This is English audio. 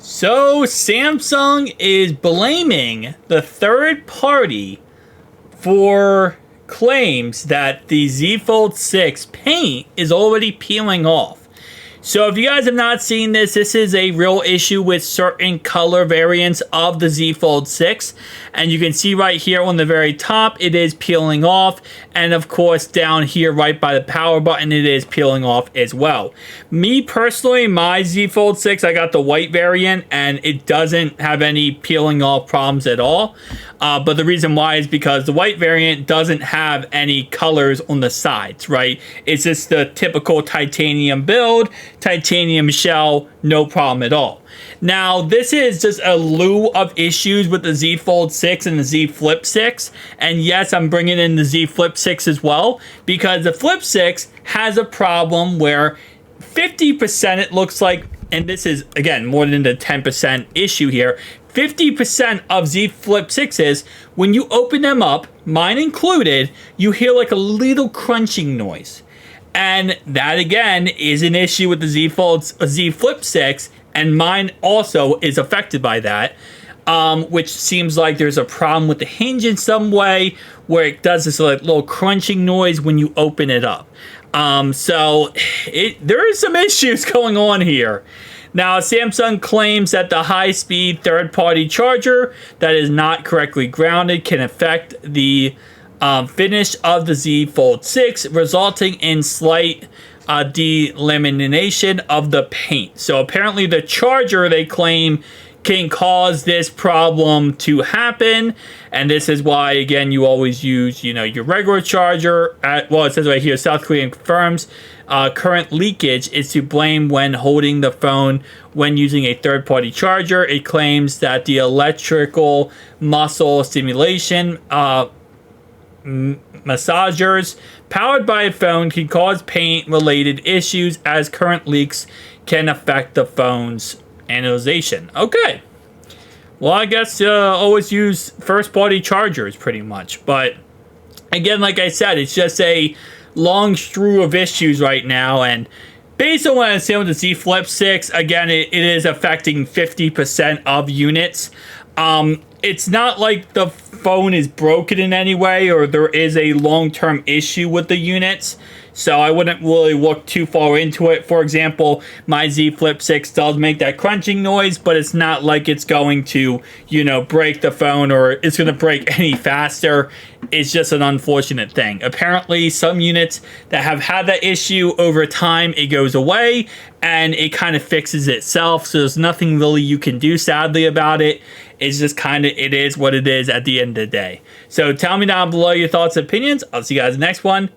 So Samsung is blaming the third party for claims that the Z Fold 6 paint is already peeling off. So if you guys have not seen this, this is a real issue with certain color variants of the Z Fold 6. And you can see right here on the very top, it is peeling off. And of course, down here right by the power button, it is peeling off as well. Me personally, my Z Fold 6, I got the white variant and it doesn't have any peeling off problems at all. But the reason why is because the white variant doesn't have any colors on the sides, right? It's just the typical titanium build, titanium shell, no problem at all. Now, this is just a slew of issues with the Z Fold 6 and the Z Flip 6. And yes, I'm bringing in the Z Flip 6 as well, because the Flip 6 has a problem where 50% it looks like, and this is, again, more than the 10% issue here, 50% of Z Flip 6s, when you open them up, mine included, you hear like a little crunching noise. And that, again, is an issue with the Z Flip 6, and mine also is affected by that, which seems like there's a problem with the hinge in some way, where it does this like little crunching noise when you open it up. So there is some issues going on here. Now, Samsung claims that the high-speed third-party charger that is not correctly grounded can affect the finish of the Z Fold 6, resulting in slight delamination of the paint. So apparently the charger, they claim, can cause this problem to happen, and this is why, again, you always use, your regular charger. Well, it says right here, South Korea confirms current leakage is to blame when holding the phone when using a third-party charger. It claims that the electrical muscle stimulation massagers powered by a phone can cause paint-related issues, as current leaks can affect the phone's analyzation. Okay. Well, I guess always use first-party chargers pretty much. But again, like I said, it's just a long strew of issues right now. And based on what I'm seeing with the Z Flip 6, again, it is affecting 50% of units. It's not like the phone is broken in any way or there is a long-term issue with the units. So I wouldn't really look too far into it. For example, my Z Flip 6 does make that crunching noise, but it's not like it's going to, break the phone or it's going to break any faster. It's just an unfortunate thing. Apparently, some units that have had that issue over time, it goes away and it kind of fixes itself. So there's nothing really you can do, sadly, about it. It's just it is what it is at the end of the day. So tell me down below your thoughts and opinions. I'll see you guys in the next one.